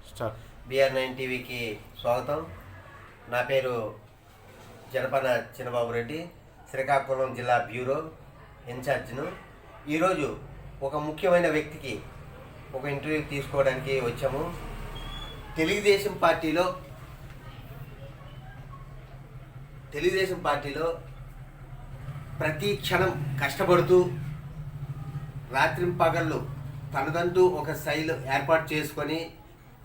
Start. BR9 టీవీకి స్వాగతం. నా పేరు జనపన చిన్నబాబు రెడ్డి, శ్రీకాకుళం జిల్లా బ్యూరో ఇన్ఛార్జ్ను. ఈరోజు ఒక ముఖ్యమైన వ్యక్తికి ఒక ఇంటర్వ్యూ తీసుకోవడానికి వచ్చాము. తెలుగుదేశం పార్టీలో ప్రతి క్షణం కష్టపడుతూ రాత్రింపగళ్ళు తనదంటూ ఒక శైలి ఏర్పాటు చేసుకొని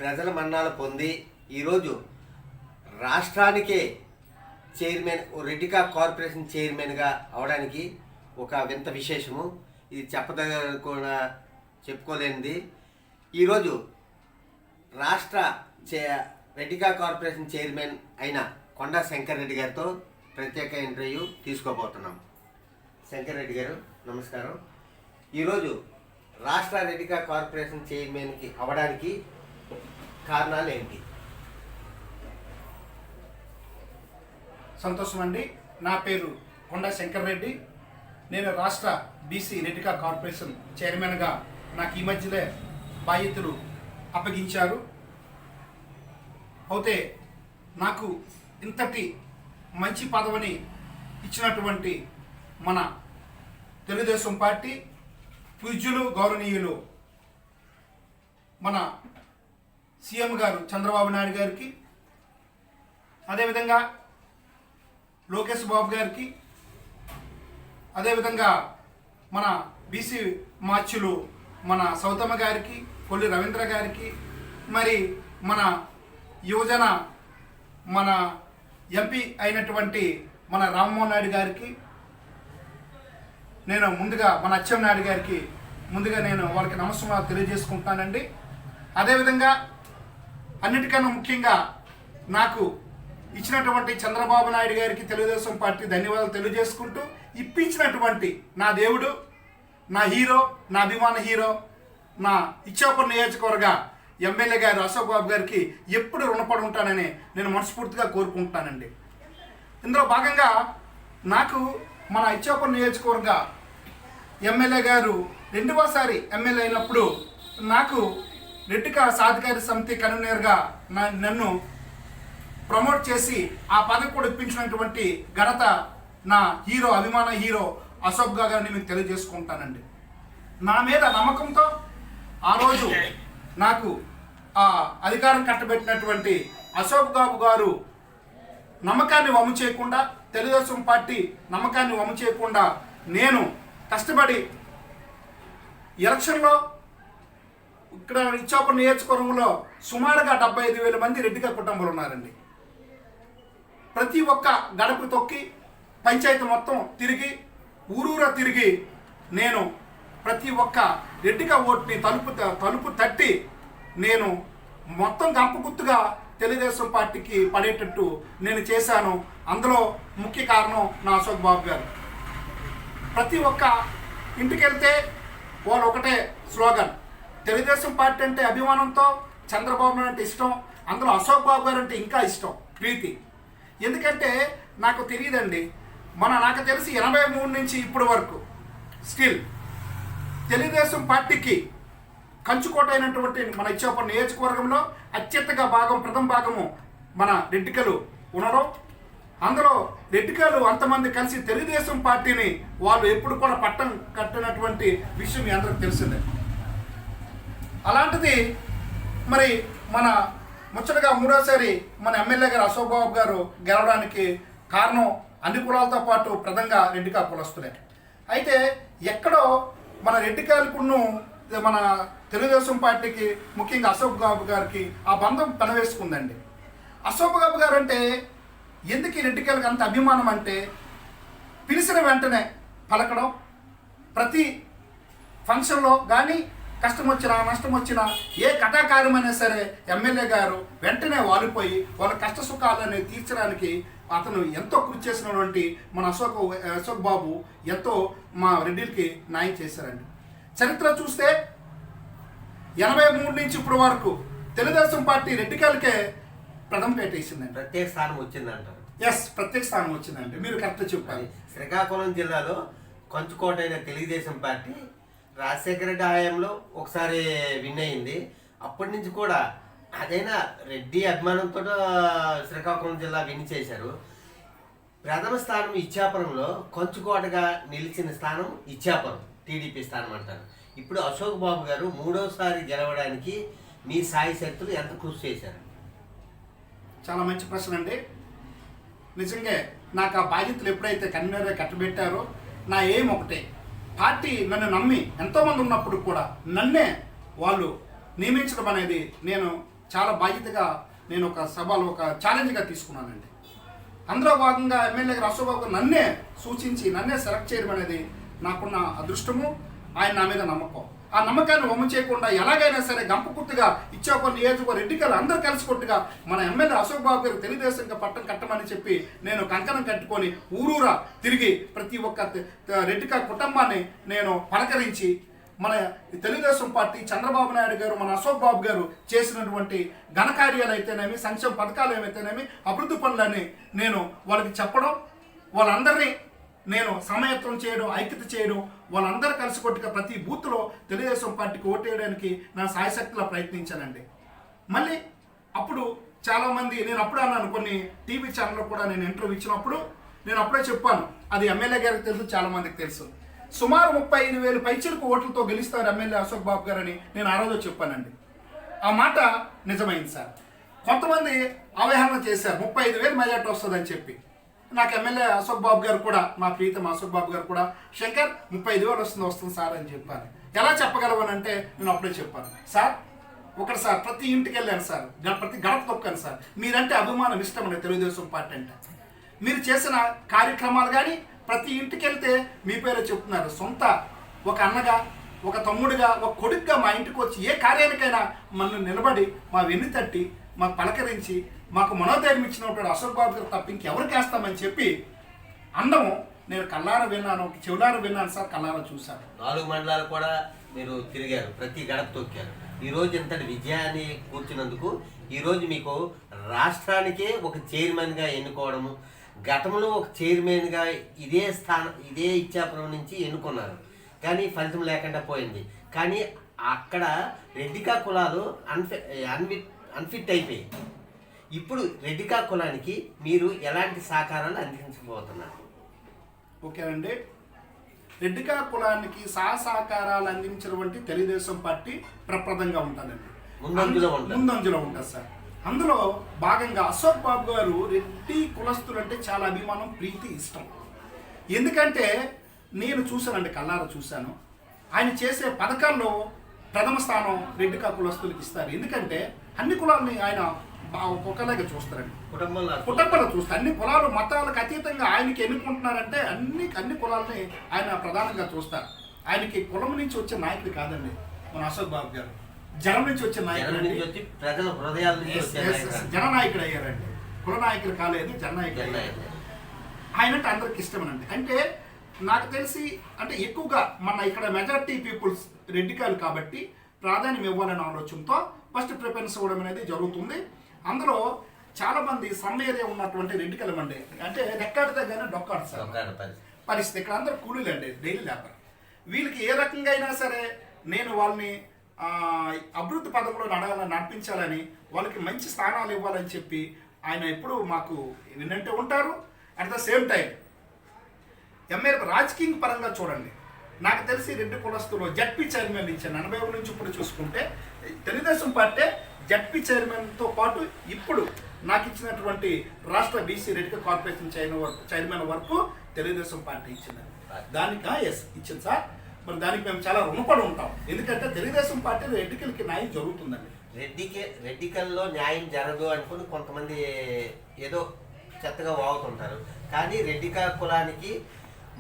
ప్రజల మన్నాలు పొంది ఈరోజు రాష్ట్రానికే చైర్మన్, రెడ్డికా కార్పొరేషన్ చైర్మన్గా అవడానికి ఒక వింత విశేషము. ఇది కూడా చెప్పుకోలేనిది. ఈరోజు రాష్ట్ర రెడ్డికా కార్పొరేషన్ చైర్మన్ అయిన కొండా శంకర్ రెడ్డి గారితో ప్రత్యేక ఇంటర్వ్యూ తీసుకోబోతున్నాం. శంకర్ రెడ్డి గారు నమస్కారం. ఈరోజు రాష్ట్ర రెడ్డికా కార్పొరేషన్ చైర్మన్కి అవ్వడానికి కారణాలు ఏంటి? సంతోషం అండి. నా పేరు కొండా శంకర్ రెడ్డి. నేను రాష్ట్ర బీసీ రెడ్డికా కార్పొరేషన్ చైర్మన్గా నాకు ఈ మధ్యలో బాధ్యతలు అప్పగించారు. అయితే నాకు ఇంతటి మంచి పదవిని ఇచ్చినటువంటి మన తెలుగుదేశం పార్టీ పూజ్యులు గౌరవనీయులు మన సీఎం గారు చంద్రబాబు నాయుడు గారికి, అదేవిధంగా లోకేష్ బాబు గారికి, అదేవిధంగా మన బీసీ మార్చులు మన సౌతమ్మ గారికి, కొల్లి రవీంద్ర గారికి, మరి మన యువజన మన ఎంపీ అయినటువంటి మన రామ్మోహన్ నాయుడు గారికి, నేను ముందుగా మన అచ్చెన్నాయుడు గారికి ముందుగా నేను వాళ్ళకి నమస్కారం తెలియజేసుకుంటానండి. అదేవిధంగా అన్నిటికన్నా ముఖ్యంగా నాకు ఇచ్చినటువంటి చంద్రబాబు నాయుడు గారికి తెలుగుదేశం పార్టీ ధన్యవాదాలు తెలియజేసుకుంటూ, ఇప్పించినటువంటి నా దేవుడు, నా హీరో, నా అభిమాన హీరో, నా ఇచ్చాపురం నియోజకవర్గ ఎమ్మెల్యే గారు అశోక్ బాబు గారికి ఎప్పుడు రుణపడి ఉంటానని నేను మనస్ఫూర్తిగా కోరుకుంటానండి. ఇందులో భాగంగా నాకు మన ఇచ్చాపురం నియోజకవర్గ ఎమ్మెల్యే గారు రెండవసారి ఎమ్మెల్యే అయినప్పుడు నాకు రెడ్డికా సాధికార సమితి కన్వీనర్గా నన్ను ప్రమోట్ చేసి ఆ పదవి కూడా ఇప్పించినటువంటి ఘనత నా హీరో, అభిమాన హీరో అశోక్ గారిని మీకు తెలియజేసుకుంటానండి. నా మీద నమ్మకంతో ఆ రోజు నాకు ఆ అధికారం కట్టబెట్టినటువంటి అశోక్ బాబు గారు నమ్మకాన్ని వమ్ము చేయకుండా, తెలుగుదేశం పార్టీ నమ్మకాన్ని వమ్ము చేయకుండా నేను కష్టపడి ఎలక్షన్లో ఇక్కడ ఇచ్చాపురం నియోజకవర్గంలో సుమారుగా 75,000 మంది రెడ్డికా కుటుంబాలు ఉన్నారండి. ప్రతి ఒక్క గడప తొక్కి పంచాయతీ మొత్తం తిరిగి ఊరూరా తిరిగి నేను ప్రతి ఒక్క రెడ్డికా ఓటుని తలుపు తట్టి నేను మొత్తం గంపగుత్తుగా తెలుగుదేశం పార్టీకి పడేటట్టు నేను చేశాను. అందులో ముఖ్య కారణం నా అశోక్ బాబు గారు. ప్రతి ఒక్క ఇంటికి వెళ్తే వాళ్ళు ఒకటే స్లోగన్, తెలుగుదేశం పార్టీ అంటే అభిమానంతో, చంద్రబాబు నాయుడు అంటే ఇష్టం, అందులో అశోక్ బాబు గారు అంటే ఇంకా ఇష్టం, ప్రీతి. ఎందుకంటే నాకు తెలియదండి, నాకు తెలిసి 83 నుంచి ఇప్పటి వరకు స్టిల్ తెలుగుదేశం పార్టీకి కంచుకోట అయినటువంటి మన ఇచ్చాపురం నియోజకవర్గంలో అత్యంతగా ప్రథమ భాగము మన రెడ్డికలు ఉండడం. అందులో రెడ్డికలు అంతమంది కలిసి తెలుగుదేశం పార్టీని వాళ్ళు ఎప్పుడు కూడా పట్టం కట్టినటువంటి విషయం మీ అందరికి తెలిసిందే. అలాంటిది మరి మన ముచ్చటగా మూడోసారి మన ఎమ్మెల్యే గారు అశోక్ బాబు గారు గెలవడానికి కారణం అన్ని కులాలతో పాటు ప్రధానంగా రెడ్డికా కులస్తులే. అయితే ఎక్కడో మన రెడ్డికాలకును మన తెలుగుదేశం పార్టీకి ముఖ్యంగా అశోక్ బాబు గారికి ఆ బంధం పెనవేసుకుందండి. అశోక్ బాబు గారు అంటే ఎందుకు ఈ రెడ్డికాయలకు అంత అభిమానం అంటే, పిలిచిన వెంటనే పలకడం, ప్రతి ఫంక్షన్లో కానీ కష్టం వచ్చినా నష్టం వచ్చినా ఏ కథాకార్యమైనా సరే ఎమ్మెల్యే గారు వెంటనే వాలిపోయి వాళ్ళ కష్ట సుఖాలని తీర్చడానికి అతను ఎంతో కృషి చేసినటువంటి మన అశోక్ బాబు ఎంతో మా రెడ్డిలకి న్యాయం చేశారండి. చరిత్ర చూస్తే 83 నుంచి ఇప్పటి వరకు తెలుగుదేశం పార్టీ రెడ్డికాయలకే ప్రథమ పేట వేసిందండి. ప్రత్యేక స్థానం వచ్చిందంటారు. ప్రత్యేక స్థానం వచ్చిందండి. మీరు కరెక్ట్ చెప్పాలి. శ్రీకాకుళం జిల్లాలో కంచుకోట అయిన తెలుగుదేశం పార్టీ రాజశేఖర రెడ్డి హయాంలో ఒకసారి విన్ అయింది. అప్పటి నుంచి కూడా అదైనా రెడ్డి అభిమానంతో శ్రీకాకుళం జిల్లా విన్ చేశారు. ప్రథమ స్థానం ఇచ్చాపురంలో కంచుకోటగా నిలిచిన స్థానం ఇచ్చాపురం టీడీపీ స్థానం అంటారు. ఇప్పుడు అశోక్ బాబు గారు మూడోసారి గెలవడానికి మీ సాయి శక్తులు ఎంత కృషి చేశారు? చాలా మంచి ప్రశ్న అండి. నిజంగా నాకు ఆ బాధ్యతలు ఎప్పుడైతే కన్వీనర్గా కట్టబెట్టారో నా ఏం ఒకటే, పార్టీ నన్ను నమ్మి ఎంతోమంది ఉన్నప్పుడు కూడా నన్నే వాళ్ళు నియమించడం అనేది నేను చాలా బాధ్యతగా నేను ఒక సభలో ఒక ఛాలెంజ్గా తీసుకున్నానండి. అందులో భాగంగా ఎమ్మెల్యే గారు అశోక్ బాబు నన్నే సూచించి నన్నే సెలెక్ట్ చేయడం అనేది నాకున్న అదృష్టము, ఆయన నా మీద నమ్మకం. ఆ నమ్మకాన్ని వమ్ము చేయకుండా ఎలాగైనా సరే గంపకుర్తిగా ఇచ్చాపురం నియోజకవర్గ రెడ్డికలు అందరూ కలిసి కొట్టుగా మన ఎమ్మెల్యే అశోక్ బాబు గారు తెలుగుదేశంగా పట్టం కట్టమని చెప్పి నేను కంకణం కట్టుకొని ఊరూరా తిరిగి ప్రతి ఒక్క రెడ్డిక కుటుంబాన్ని నేను పలకరించి మన తెలుగుదేశం పార్టీ చంద్రబాబు నాయుడు గారు మన అశోక్ బాబు గారు చేసినటువంటి ఘనకార్యాలు అయితేనేమి, సంక్షేమ పథకాలు ఏమైతేనేమి, అభివృద్ధి పనులని నేను వాళ్ళకి చెప్పడం, వాళ్ళందరినీ నేను సమాయత్తం చేయడం, ఐక్యత చేయడం, వాళ్ళందరూ కలిసి కొట్టుగా ప్రతి బూత్లో తెలుగుదేశం పార్టీకి ఓటేయడానికి నా సాయశక్తిలో ప్రయత్నించానండి. మళ్ళీ అప్పుడు చాలామంది నేను అప్పుడే అన్నాను, కొన్ని టీవీ ఛానల్లో కూడా నేను ఇంటర్వ్యూ ఇచ్చినప్పుడు నేను అప్పుడే చెప్పాను, అది ఎమ్మెల్యే గారికి తెలుసు, చాలామందికి తెలుసు, సుమారు 35,000 పైచిలకు ఓట్లతో గెలుస్తారు ఎమ్మెల్యే అశోక్ బాబు గారు అని నేను ఆ రోజు చెప్పానండి. ఆ మాట నిజమైంది సార్. కొంతమంది అవహేళన చేశారు 35,000 మెజార్టీ వస్తుందని చెప్పి. నాకు ఎమ్మెల్యే అశోక్ బాబు గారు కూడా, మా ప్రీతం అశోక్ బాబు గారు కూడా, శంకర్ 35,000 వస్తుంది సార్ అని చెప్పాను. ఎలా చెప్పగలవనంటే నేను అప్పుడే చెప్పాను, సార్ ఒకటి సార్ ప్రతి ఇంటికి వెళ్ళాను సార్, ప్రతి గడప తొక్కాను సార్, మీరంటే అభిమానం ఇష్టం అండి తెలుగుదేశం పార్టీ అంటే. మీరు చేసిన కార్యక్రమాలు కానీ ప్రతి ఇంటికి వెళ్తే మీ పేరే చెప్తున్నారు. సొంత ఒక అన్నగా, ఒక తమ్ముడిగా, ఒక కొడుకుగా మా ఇంటికి వచ్చి ఏ కార్యానికైనా మనం నిలబడి మా వెన్ను తట్టి మాకు పలకరించి మాకు మనోధైర్యం ఇచ్చినప్పుడు అశోక్ బాబు గారు తప్ప ఇంకెవరికి వేస్తామని చెప్పి అందము నేను కళ్ళారా విన్నాను, చెవులారా విన్నాను సార్, కళ్ళారా చూశాను. 4 మండలాలు కూడా మీరు తిరిగారు, ప్రతి గడప తొక్కారు. ఈరోజు ఇంతటి విజయాన్ని కూర్చున్నందుకు ఈరోజు మీకు రాష్ట్రానికే ఒక చైర్మన్గా ఎన్నుకోవడము, గతంలో ఒక చైర్మన్గా ఇదే ఇచ్చాపురం నుంచి ఎన్నుకున్నారు, కానీ ఫలితం లేకుండా పోయింది. కానీ అక్కడ రెడ్డికా కులాలు అన్ఫిట్ అయిపోయాయి. ఇప్పుడు రెడ్డికా కులానికి మీరు ఎలాంటి సహకారాలు అందించబోతున్నారు? ఓకే అండి, రెడ్డికా కులానికి సహకారాలు అందించినటువంటి తెలుగుదేశం పార్టీ ప్రప్రదంగా ఉంటుందండి, ముందంజలో ఉంటుంది సార్. అందులో భాగంగా అశోక్ బాబు గారు రెడ్డి కులస్తులు అంటే చాలా అభిమానం, ప్రీతి, ఇష్టం. ఎందుకంటే నేను చూశానండి, కళ్ళారా చూశాను. ఆయన చేసే పథకాల్లో ప్రథమ స్థానం రెడ్డికా కులస్తులకు ఇస్తారు. ఎందుకంటే అన్ని కులాలని ఆయన ఒక్కొక్కలాగా చూస్తారండి, కుటుంబంలో చూస్తారు. అన్ని కులాలు మతాలకు అతీతంగా ఆయనకి ఎన్నుకుంటున్నారంటే అన్ని కులాలని ఆయన ప్రధానంగా చూస్తారు. ఆయనకి కులం నుంచి వచ్చే నాయకుడు కాదండి మన అశోక్ బాబు గారు, జనం నుంచి వచ్చే నాయకుడు, ప్రజల హృదయాల నుంచి జననాయకుడు అయ్యారండి. కుల నాయకులు కాలేదు, జననాయకుడు అయ్యారు. ఆయనంటే అందరికి ఇష్టమేనండి. అంటే నాకు తెలిసి అంటే ఎక్కువగా మన ఇక్కడ మెజారిటీ పీపుల్స్ రెడ్డికాయలు కాబట్టి ప్రాధాన్యం ఇవ్వాలనే ఆలోచనతో ఫస్ట్ ప్రిఫరెన్స్ ఇవ్వడం అనేది జరుగుతుంది. అందులో చాలా మంది సమ్ ఏరియా ఉన్నటువంటి రెడ్డికలం అండి, అంటే రెక్కాడితే డొక్కాడు సార్ పరిస్థితి. ఇక్కడ అందరూ కూలీలు అండి, డైలీ లేబర్. వీళ్ళకి ఏ రకంగా అయినా సరే నేను వాళ్ళని అభివృద్ధి పథకంలో నడిపించాలని, వాళ్ళకి మంచి స్థానాలు ఇవ్వాలని చెప్పి ఆయన ఎప్పుడు మాకు వినంటే ఉంటారు. At the same time MLA రాజకీయ పరంగా చూడండి, నాకు తెలిసి రెడ్డి కులస్తులు జడ్పీ చైర్మన్ ఇచ్చాను 80 నుంచి ఇప్పుడు చూసుకుంటే తెలుగుదేశం పార్టీ జడ్పీ చైర్మన్తో పాటు ఇప్పుడు నాకు ఇచ్చినటువంటి రాష్ట్ర బీసీ రెడ్డి కార్పొరేషన్ చైర్మన్ వరకు తెలుగుదేశం పార్టీ ఇచ్చింది. దానికి ఎస్ ఇచ్చింది సార్. మరి దానికి మేము చాలా రుణపడి ఉంటాం, ఎందుకంటే తెలుగుదేశం పార్టీలో రెడ్డికలకి న్యాయం జరుగుతుందండి. రెడ్డికల్లో న్యాయం జరగదు అనుకుని కొంతమంది ఏదో చెత్తగా వాగుతుంటారు. కానీ రెడ్డికా కులానికి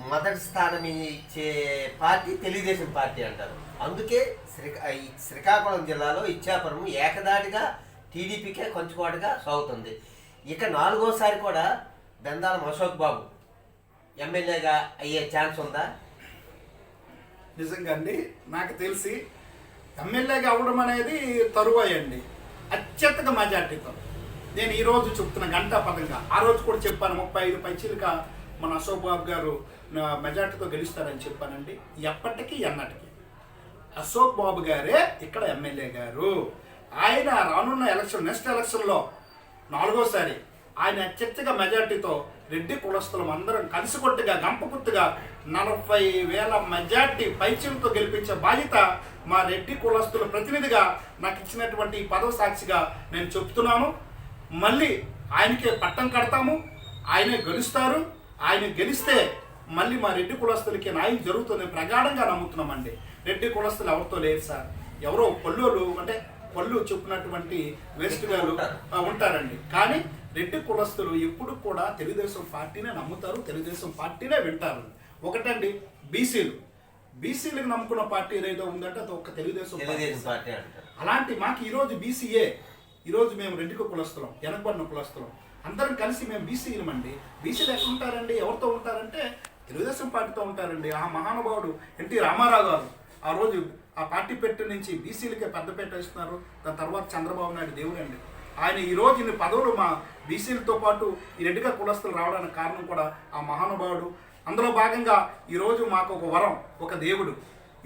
మొదటి స్థానం ఇచ్చే పార్టీ తెలుగుదేశం పార్టీ అంటారు. అందుకే శ్రీకాకుళం జిల్లాలో ఇచ్చాపురం ఏకదాటిగా టీడీపీకే కొంచుకోటగా సాగుతుంది. ఇక 4వసారి కూడా బెందాలం అశోక్ బాబు ఎమ్మెల్యేగా అయ్యే ఛాన్స్ ఉందా? నిజంగా అండి, నాకు తెలిసి ఎమ్మెల్యేగా అవ్వడం అనేది తరువాయి అండి, అత్యధిక మెజార్టీతో. నేను ఈరోజు చెప్తున్న గంటా పదంగా ఆ రోజు కూడా చెప్పాను, 35 పైచీలుగా మన అశోక్ బాబు గారు మెజార్టీతో గెలుస్తారని చెప్పానండి. ఎప్పటికీ ఎన్నటికీ అశోక్ బాబు గారే ఇక్కడ ఎమ్మెల్యే గారు. ఆయన రానున్న నెక్స్ట్ ఎలక్షన్లో 4వసారి ఆయన అత్యధిక మెజార్టీతో రెడ్డి కులస్తులం అందరం కలిసికొట్టుగా గంపగుత్తుగా 40,000 మెజార్టీ పైచిలతో గెలిపించే బాధ్యత మా రెడ్డి కులస్తుల ప్రతినిధిగా నాకు ఇచ్చినటువంటి ఈ పదవి సాక్షిగా నేను చెప్తున్నాను. మళ్ళీ ఆయనకే పట్టం కడతాము, ఆయనే గెలుస్తారు. ఆయన గెలిస్తే మళ్ళీ మా రెడ్డి కులస్తులకి న్యాయం జరుగుతుంది ప్రగాఢంగా నమ్ముతున్నామండి. రెడ్డి కులస్తులు ఎవరితో లేరు సార్, ఎవరో పళ్ళోళ్ళు అంటే పళ్ళు చెప్పినటువంటి వేస్ట్ గారు ఉంటారండి. కానీ రెడ్డి కులస్తులు ఎప్పుడు కూడా తెలుగుదేశం పార్టీనే నమ్ముతారు, తెలుగుదేశం పార్టీనే వింటారు. ఒకటండి బీసీలకు నమ్ముకున్న పార్టీ ఏదైతే ఉందంటే అది ఒక తెలుగుదేశం పార్టీ అంటారు. అలాంటి మాకు ఈరోజు బీసీఏ, ఈరోజు మేము రెడ్డి కులస్తులం, వెనకబడిన కులస్తులం అందరం కలిసి మేము బీసీలమండి. బీసీలు ఎక్కడ ఉంటారండి, ఎవరితో ఉంటారంటే తెలుగుదేశం పార్టీతో ఉంటారండి. ఆ మహానుభావుడు ఎన్టీ రామారావు గారు ఆ రోజు ఆ పార్టీ పెట్టు నుంచి బీసీలకే పెద్దపేట ఇస్తున్నారు. దాని తర్వాత చంద్రబాబు నాయుడు దేవుడండి. ఆయన ఈరోజు ఇన్ని పదవులు మా బీసీలతో పాటు ఈ రెడ్డిగా కులస్తులు రావడానికి కారణం కూడా ఆ మహానుభావుడు. అందులో భాగంగా ఈరోజు మాకు ఒక వరం, ఒక దేవుడు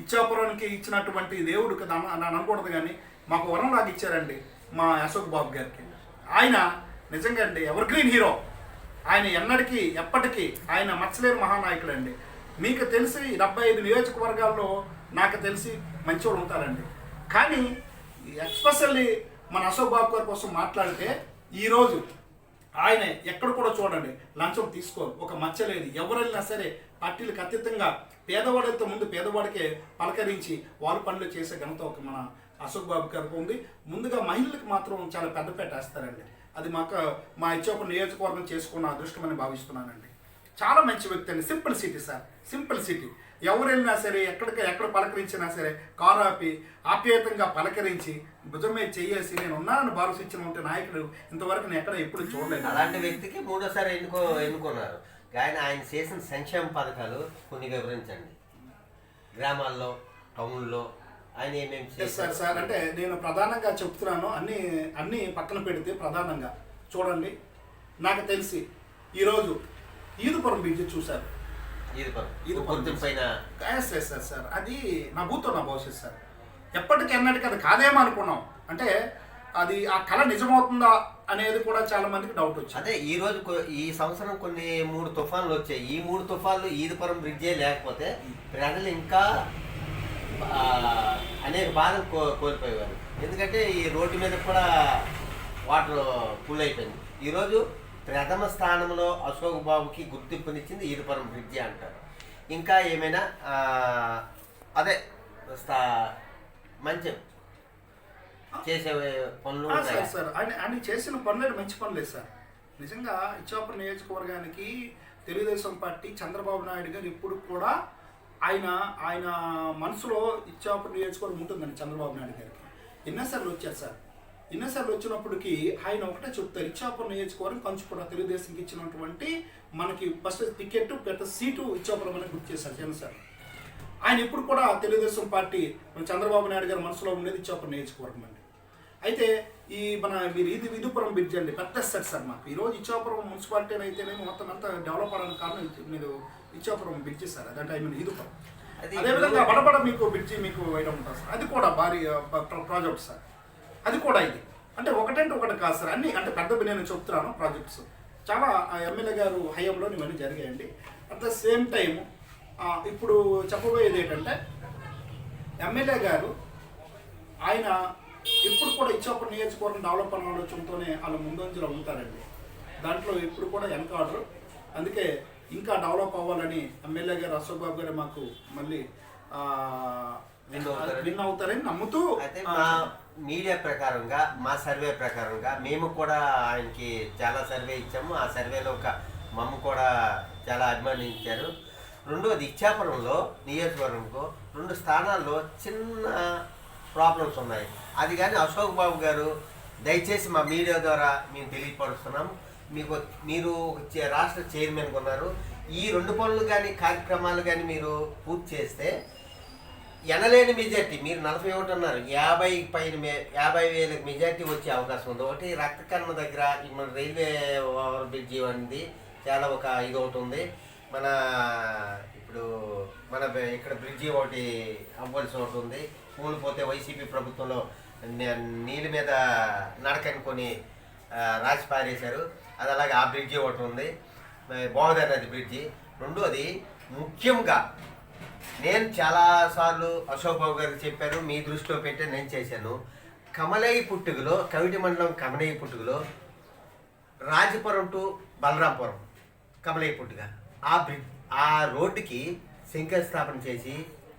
ఇచ్చాపురానికి ఇచ్చినటువంటి దేవుడు కదా అని అనకూడదు, కానీ మాకు వరం లాగా ఇచ్చారండి మా అశోక్ బాబు గారికి. ఆయన నిజంగా అండి ఎవర్ గ్రీన్ హీరో. ఆయన ఎన్నటికీ ఎప్పటికీ ఆయన మచ్చలేని మహానాయకుడు అండి. మీకు తెలిసి 75 నియోజకవర్గాల్లో నాకు తెలిసి మంచివాళ్ళు ఉంటారండి. కానీ ఎస్పెషల్లీ మన అశోక్ బాబు గారి కోసం మాట్లాడితే ఈరోజు ఆయన ఎక్కడ కూడా చూడండి లంచం తీసుకోరు, ఒక మచ్చ లేదు. ఎవరైనా సరే పార్టీలకు అతీతంగా పేదవాడితో ముందు పేదవాడికే పలకరించి వాళ్ళ పనులు చేసే ఘనత ఒక మన అశోక్ బాబు గారికి ఉంది. ముందుగా మహిళలకు మాత్రం చాలా పెద్దపేట వేస్తారండి. అది మా ఇచ్చాపురం నియోజకవర్గం చేసుకున్న అదృష్టమని భావిస్తున్నానండి. చాలా మంచి వ్యక్తి అండి. Simple city sir, simple city. ఎవరు వెళ్ళినా సరే ఎక్కడ పలకరించినా సరే కారు ఆపి ఆప్యాయతంగా పలకరించి భుజం మీద చెయ్యేసి నేను ఉన్నానని భరోసిచ్చిన ఉంటే నాయకుడు ఇంతవరకు నేను ఎక్కడ ఎప్పుడు చూడలేదు. అలాంటి వ్యక్తికి 3వసారి ఎన్నుకున్నారు. కానీ ఆయన చేసిన సంక్షేమ పథకాలు కొన్ని వివరించండి. గ్రామాల్లో, టౌన్లో ఆయన ఏమేమి చేస్తారు సార్ అంటే నేను ప్రధానంగా చెప్తున్నాను. అన్నీ పక్కన పెడితే ప్రధానంగా చూడండి, నాకు తెలిసి ఈరోజు ఈదుపురం బ్రిడ్జ్ చూశారు. సార్ అది నా భూతో నా భవిష్యత్ సార్. ఎప్పటికెన్నటికి అది కాదేమో అనుకున్నాం. అంటే అది ఆ కళ నిజమవుతుందా అనేది కూడా చాలా మందికి డౌట్ వచ్చింది. అదే ఈ సంవత్సరం కొన్ని 3 తుఫాన్లు వచ్చాయి. ఈ 3 తుఫాన్లు ఈదుపురం బ్రిడ్జే లేకపోతే ప్రజలు ఇంకా అనేక బాధలు కోల్పోయేవారు. ఎందుకంటే ఈ రోడ్డు మీద కూడా వాటర్ ఫుల్ అయిపోయింది. ఈరోజు ప్రథమ స్థానంలో అశోక్ బాబుకి గుర్తింపునిచ్చింది ఈదుపురం బ్రిడ్జి అంటారు. ఇంకా ఏమైనా అదే మంచి చేసే పనులు సార్ ఆయన చేసిన పనులు మంచి పనులే సార్. నిజంగా ఇచ్చాపురం నియోజకవర్గానికి తెలుగుదేశం పార్టీ చంద్రబాబు నాయుడు గారు ఇప్పుడు కూడా ఆయన మనసులో ఇచ్చాపురం నియోజకవర్గం ఉంటుందండి. చంద్రబాబు నాయుడు గారికి ఎన్నోసార్లు వచ్చారు సార్. ఎన్నోసార్లు వచ్చినప్పటికీ ఆయన ఒకటే చెప్తారు, ఇచ్చాపురం నియోజకవర్గం పంచుకున్న తెలుగుదేశంకి ఇచ్చినటువంటి మనకి ఫస్ట్ టికెట్ పెద్ద సీటు ఇచ్చాపురం అని గుర్తు చేశారు జగన్ సార్. ఆయన ఇప్పుడు కూడా తెలుగుదేశం పార్టీ చంద్రబాబు నాయుడు గారి మనసులో ఉండేది ఇచ్చాపురం నియోజకవర్గం అండి. అయితే మీరు ఈదుపురం బ్రిడ్జ్ అండి పెద్ద సెట్ సార్. మాకు ఈరోజు ఇచ్చాపురం మున్సిపాలిటీ అయితేనేమో మొత్తం అంతా డెవలప్ అవడానికి కారణం మీరు ఇచ్చాపురం బ్రిడ్జి సార్. అదంటే ఈదుపురం. అదేవిధంగా బడబడ మీకు బ్రిడ్జి మీకు వేయడం ఉంటుంది సార్. అది కూడా భారీ ప్రాజెక్ట్ సార్. అది కూడా ఇది అంటే ఒకటంటే ఒకటి కాదు సార్. అన్ని అంటే పెద్ద నేను చెప్తున్నాను ప్రాజెక్ట్స్ చాలా ఎమ్మెల్యే గారు హయాంలో ఇవన్నీ జరిగాయండి. అట్ ద సేమ్ టైం ఇప్పుడు చెప్పబోయేది ఏంటంటే ఎమ్మెల్యే గారు ఆయన ఇప్పుడు కూడా ఇచ్చాపురం నియోజకవర్గం డెవలప్ అన్న ఆలోచనతోనే వాళ్ళు ముందంజలో ఉంటారండి. దాంట్లో ఇప్పుడు కూడా వెనకాడరు. అందుకే ఇంకా డెవలప్ అవ్వాలని ఎమ్మెల్యే గారు అశోక్ బాబు గారు మాకు మళ్ళీ విన్ అవుతారని నమ్ముతూ అయితే మా మీడియా ప్రకారంగా మా సర్వే ప్రకారంగా మేము కూడా ఆయనకి చాలా సర్వే ఇచ్చాము. ఆ సర్వేలో మమ్మ కూడా చాలా అభిమానించారు. రెండోది ఇచ్చాపురంలో నియోజకవర్గంకు 2 స్థానాల్లో చిన్న ప్రాబ్లమ్స్ ఉన్నాయి. అది కానీ అశోక్ బాబు గారు దయచేసి మా మీడియా ద్వారా మేము తెలియపరుస్తున్నాం. మీరు రాష్ట్ర చైర్మన్గా ఉన్నారు. ఈ 2 పనులు కానీ కార్యక్రమాలు కానీ మీరు పూర్తి చేస్తే ఎనలేని మెజార్టీ, మీరు 41 అన్నారు, 50,000 మెజార్టీ వచ్చే అవకాశం ఉంది. ఒకటి రక్తకర్మ దగ్గర మన రైల్వే ఓవర్ బ్రిడ్జి అనేది చాలా ఇది ఒకటి ఉంది. ఇప్పుడు ఇక్కడ బ్రిడ్జి ఒకటి అవ్వాల్సి ఒకటి ఉంది. కూలిపోతే వైసీపీ ప్రభుత్వంలో నీళ్ళ మీద నడకనుకొని రాసి పారేశారు. అది అలాగే ఆ బ్రిడ్జి ఒకటి ఉంది, బాగుంది అది బ్రిడ్జి. రెండోది ముఖ్యంగా నేను చాలాసార్లు అశోక్ బాబు గారికి చెప్పాను, మీ దృష్టిలో పెట్టి నేను చేశాను. కమలయ్య పుట్టుకలో, కవిటి మండలం కమలయ్య పుట్టుకలో రాజపురం టు బలరాంపురం కమలయ్య పుట్టుక ఆ రోడ్డుకి శంకుస్థాపన చేసి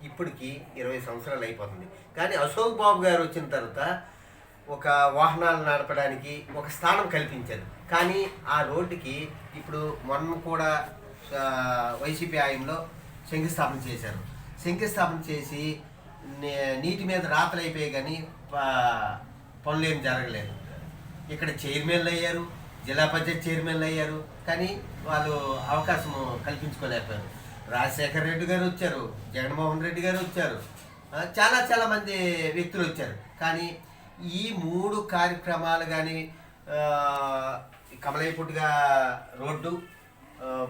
ఇప్పటికి 20 సంవత్సరాలు అయిపోతుంది. కానీ అశోక్ బాబు గారు వచ్చిన తర్వాత ఒక వాహనాలు నడపడానికి ఒక స్థానం కల్పించారు. కానీ ఆ రోడ్డుకి ఇప్పుడు మొన్న కూడా వైసీపీ ఆయంలో శంకుస్థాపన చేశారు. శంకుస్థాపన చేసి నీటి మీద రాతలు అయిపోయాయి, కానీ పనులు ఏం జరగలేదు. ఇక్కడ చైర్మన్లు అయ్యారు, జిల్లా పరిషత్ చైర్మన్లు అయ్యారు, కానీ వాళ్ళు అవకాశం కల్పించుకోలేకపోయారు. రాజశేఖర రెడ్డి గారు వచ్చారు, జగన్మోహన్ రెడ్డి గారు వచ్చారు, చాలా మంది వ్యక్తులు వచ్చారు. కానీ ఈ 3 కార్యక్రమాలు కానీ కమలయ్య పుట్టుగా రోడ్డు,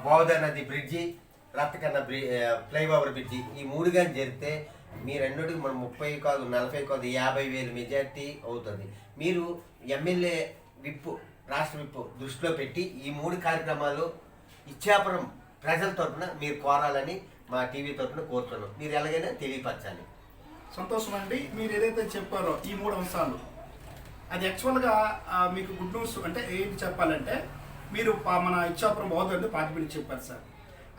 బోధ నది బ్రిడ్జి, రత్తకన్న ఫ్లైఓవర్ బ్రిడ్జి, ఈ 3 కానీ జరిగితే మీరన్నటికి మనం 30 కాదు 40 కాదు 50,000 మెజార్టీ అవుతుంది. మీరు ఎమ్మెల్యే విప్పు, రాష్ట్ర విప్పు దృష్టిలో పెట్టి ఈ 3 కార్యక్రమాలు ఇచ్చాపురం ప్రజల తరఫున మీరు కోరాలని మా టీవీ తరఫున కోరుతున్నాం. మీరు ఎలాగైనా తెలియపరచాలి. సంతోషం అండి. మీరు ఏదైతే చెప్పారో ఈ 3 అంశాలు, అది యాక్చువల్గా మీకు గుడ్ న్యూస్. అంటే ఏంటి చెప్పాలంటే, మీరు మన ఇచ్చాపురం బౌద్ధండి పార్టీ చెప్పారు సార్.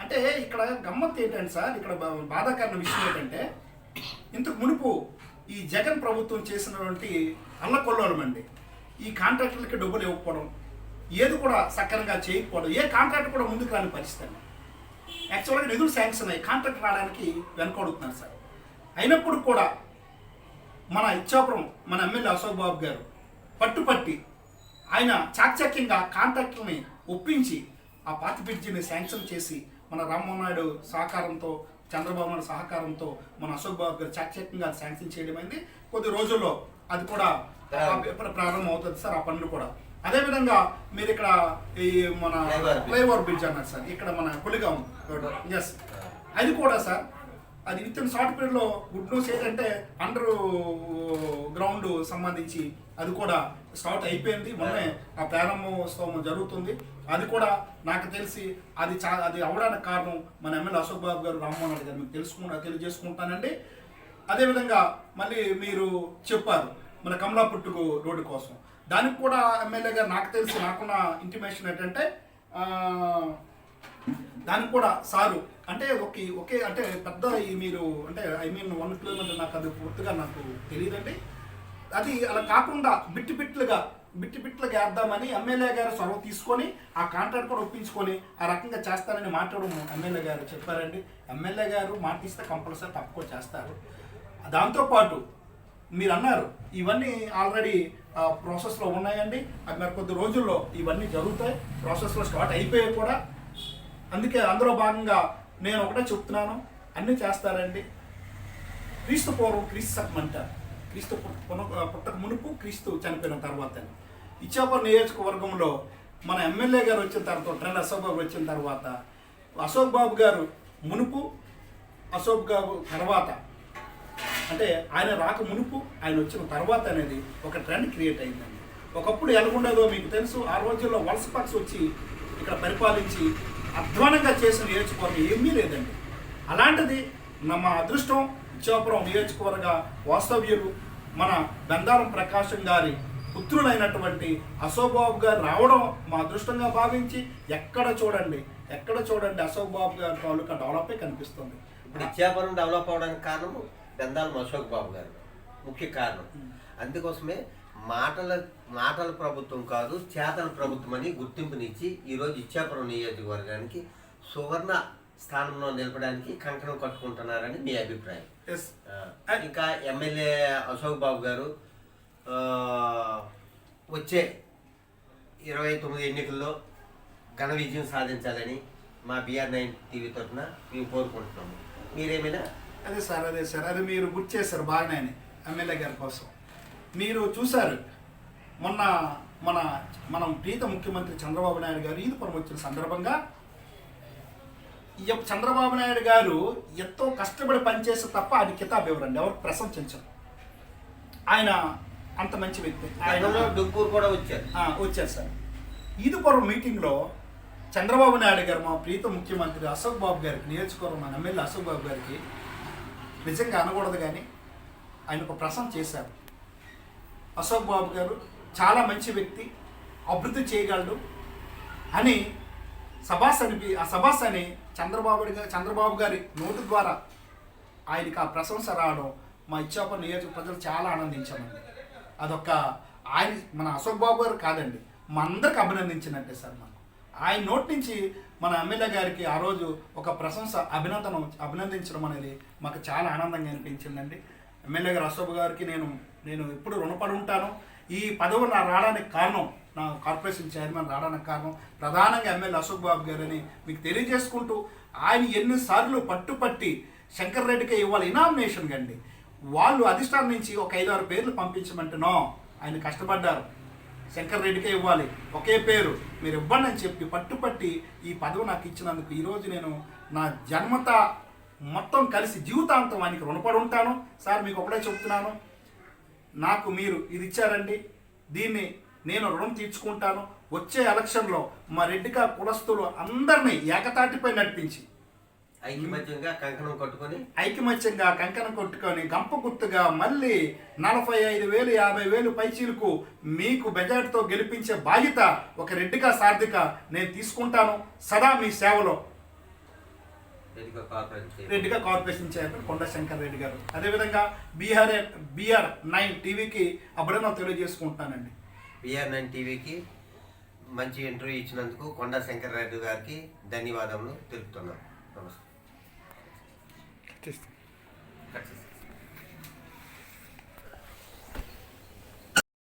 అంటే ఇక్కడ గమ్మత్తు ఏంటంటే సార్, ఇక్కడ బాధాకరణ విషయం ఏంటంటే, ఇంతకు మునుపు ఈ జగన్ ప్రభుత్వం చేసినటువంటి అల్లకొల్లోలం అండి. ఈ కాంట్రాక్టర్లకి డబ్బులు ఇవ్వకపోవడం, ఏది కూడా సక్రమంగా చేయకపోవడం, ఏ కాంట్రాక్టర్ కూడా ముందుకు రాని పరిస్థితి అండి. యాక్చువల్గా నిధులు శాంక్షన్ అయ్యి కాంట్రాక్ట్ రావడానికి వెనకడుతున్నారు సార్. అయినప్పుడు కూడా మన ఇచ్చాపురం మన ఎమ్మెల్యే అశోక్ బాబు గారు పట్టుపట్టి ఆయన చాకచక్యంగా కాంట్రాక్టర్ని ఒప్పించి ఆ పాత బ్రిడ్జిని శాంక్షన్ చేసి మన రామ్మోహన్ నాయుడు సహకారంతో, చంద్రబాబు నాయుడు సహకారంతో మన అశోక్ బాబు గారు చాకచక్యంగా అది శాంక్షన్ చేయడం అయింది. కొద్ది రోజుల్లో అది కూడా ప్రారంభం అవుతుంది సార్, ఆ పనులు కూడా. అదేవిధంగా మీరు ఇక్కడ ఈ మన ఫ్లైఓవర్ బ్రిడ్జ్ అన్నారు సార్, ఇక్కడ మన కొలిగాం రోడ్, ఎస్, అది కూడా సార్ అది విత్ ఇన్ షార్ట్ పీరియడ్లో గుడ్ న్యూస్ ఏంటంటే అండర్ గ్రౌండ్ సంబంధించి అది కూడా స్టార్ట్ అయిపోయింది. మొన్నే ఆ ప్రారంభోత్సవం జరుగుతుంది. అది కూడా నాకు తెలిసి అది అవడానికి కారణం మన ఎమ్మెల్యే అశోక్ బాబు గారు, రామ్మోహన్ రెడ్డి గారు. మీకు తెలియజేసుకుంటానండి. అదేవిధంగా మళ్ళీ మీరు చెప్పారు మన కమలా పుట్టుకు రోడ్డు కోసం, దానికి కూడా ఎమ్మెల్యే గారు నాకు తెలిసి నాకున్న ఇంటిమేషన్ ఏంటంటే దానికి కూడా సారు అంటే ఒకే అంటే పెద్ద మీరు అంటే 1 కిలోమీటర్ నాకు అది పూర్తిగా నాకు తెలియదండి. అది అలా కాకుండా బిట్టుగా వేద్దామని ఎమ్మెల్యే గారు చొరవ తీసుకొని ఆ కాంట్రాక్ట్ కూడా ఒప్పించుకొని ఆ రకంగా చేస్తారని మాట్లాడడం ఎమ్మెల్యే గారు చెప్పారండి. ఎమ్మెల్యే గారు మాట ఇస్తే కంపల్సరీ తప్పకుండా చేస్తారు. దాంతోపాటు మీరు అన్నారు ఇవన్నీ ఆల్రెడీ ప్రాసెస్లో ఉన్నాయండి. అది మరి కొద్ది రోజుల్లో ఇవన్నీ జరుగుతాయి, ప్రాసెస్లో స్టార్ట్ అయిపోయాయి కూడా. అందుకే అందులో భాగంగా నేను ఒకటే చెప్తున్నాను, అన్నీ చేస్తారండి. క్రీస్తు పూర్వం క్రీస్తు శకం అంటారు. క్రీస్తు పుట్టక మునుపు, క్రీస్తు చనిపోయిన తర్వాత. ఇచ్చాపురం నియోజకవర్గంలో మన ఎమ్మెల్యే గారు వచ్చిన తర్వాత, ట్రెండ్ అశోక్ బాబు వచ్చిన తర్వాత, అశోక్ బాబు గారు మునుపు, అశోక్ బాబు తర్వాత, అంటే ఆయన రాక మునుపు ఆయన వచ్చిన తర్వాత అనేది ఒక ట్రెండ్ క్రియేట్ అయిందండి. ఒకప్పుడు ఎలాగుండేదో మీకు తెలుసు. ఆ రోజుల్లో వలస పక్షి వచ్చి ఇక్కడ పరిపాలించి అధ్వానంగా చేసిన నియోజకవర్గం ఏమీ లేదండి. అలాంటిది మా అదృష్టం, ఇచ్చాపురం నియోజకవర్గ వాస్తవ్యులు మన బెందారం ప్రకాశం గారి పుత్రులైనటువంటి అశోక్ బాబు గారు రావడం మా అదృష్టంగా భావించి ఎక్కడ చూడండి అశోక్ బాబు గారి తాలూకా డెవలపే కనిపిస్తుంది. ఇప్పుడు ఇచ్చాపురం డెవలప్ అవడానికి కారణం బెందాలం అశోక్ బాబు గారు ముఖ్య కారణం. అందుకోసమే మాటల ప్రభుత్వం కాదు, చేతల ప్రభుత్వం అని గుర్తింపునిచ్చి ఈరోజు ఇచ్చాపురం నియోజకవర్గానికి సువర్ణ స్థానంలో నిలపడానికి కంకణం కట్టుకుంటున్నారని మీ అభిప్రాయం. ఇంకా ఎమ్మెల్యే అశోక్ బాబు గారు వచ్చే 29 ఎన్నికల్లో ఘన విజయం సాధించాలని మా BR9 టీవీ తరఫున మేము కోరుకుంటున్నాము. మీరేమైనా? అదే సార్ అది మీరు గుర్తు చేశారు బాగానే ఎమ్మెల్యే గారి కోసం. మీరు చూశారు మొన్న మనం ప్రీత ముఖ్యమంత్రి చంద్రబాబు నాయుడు గారు ఈదుపురం వచ్చిన సందర్భంగా చంద్రబాబు నాయుడు గారు ఎంతో కష్టపడి పనిచేస్తే తప్ప అది కితాబ్ ఎవరండి, ఎవరు ప్రశంసించరు. ఆయన అంత మంచి వ్యక్తి ఆయనలో డుంకూరు కూడా వచ్చారు. వచ్చారు సార్. ఈదుపురం మీటింగ్లో చంద్రబాబు నాయుడు గారు, మా ప్రీత ముఖ్యమంత్రి అశోక్ బాబు గారికి, నియోజకవర్గం మన ఎమ్మెల్యే అశోక్ బాబు గారికి నిజంగా అనకూడదు కానీ ఆయన ఒక ప్రశంస చేశారు. అశోక్ బాబు గారు చాలా మంచి వ్యక్తి, అభివృద్ధి చేయగలడు అని ఆ సభాస్ అని చంద్రబాబు గారి నోటు ద్వారా ఆయనకి ఆ ప్రశంస రావడం మా ఇచ్చాపురం నియోజక ప్రజలు చాలా ఆనందించామండి. అదొక ఆయన మన అశోక్ బాబు గారు కాదండి, మా అందరికి అభినందించినట్టే సార్. మాకు ఆయన నోటి నుంచి మన ఎమ్మెల్యే గారికి ఆ రోజు ఒక ప్రశంస అభినందించడం అనేది మాకు చాలా ఆనందంగా అనిపించిందండి. ఎమ్మెల్యే గారు అశోక్ గారికి నేను ఎప్పుడు రుణపడి ఉంటాను. ఈ పదవి నా రావడానికి కారణం, నా కార్పొరేషన్ చైర్మన్ రావడానికి కారణం ప్రధానంగా ఎమ్మెల్యే అశోక్ బాబు గారని మీకు తెలియజేసుకుంటూ, ఆయన ఎన్నిసార్లు పట్టుపట్టి శంకర్ రెడ్డికి ఇవ్వాలి ఇనామినేషన్ కండి, వాళ్ళు అధిష్టానం నుంచి ఒక 5-6 పేర్లు పంపించమంటునో ఆయన కష్టపడ్డారు. శంకర్ రెడ్డికే ఇవ్వాలి, ఒకే పేరు మీరు ఇవ్వండి అని చెప్పి పట్టుపట్టి ఈ పదవి నాకు ఇచ్చినందుకు ఈరోజు నేను నా జన్మత మొత్తం కలిసి జీవితాంతం ఆయనకి రుణపడి ఉంటాను. సార్ మీకు ఒకటే చెప్తున్నాను, నాకు మీరు ఇది ఇచ్చారండి, దీన్ని నేను రుణం తీర్చుకుంటాను. వచ్చే ఎలక్షన్లో మా రెడ్డిగా కులస్తులు అందరినీ ఏకతాటిపై నడిపించి ఐకమత్యంగా కంకణం కొట్టుకొని గంప గుర్తుగా మళ్ళీ 45,000 50,000 పైచీలకు మీకు మెజార్టీతో గెలిపించే బాధ్యత ఒక రెడ్డిగా సార్థిక నేను తీసుకుంటాను. సదా మీ సేవలో రెడ్డిగా కార్పొరేషన్ చైర్మన్ కొండ శంకర్ రెడ్డి గారు. అదేవిధంగా BR9 టీవీకి అభినందనలు తెలియజేసుకుంటానండి. BR9 టీవీకి మంచి ఇంటర్వ్యూ ఇచ్చినందుకు కొండ శంకర్ రెడ్డి గారికి ధన్యవాదములు తెలుపుతున్నాం. నమస్కారం.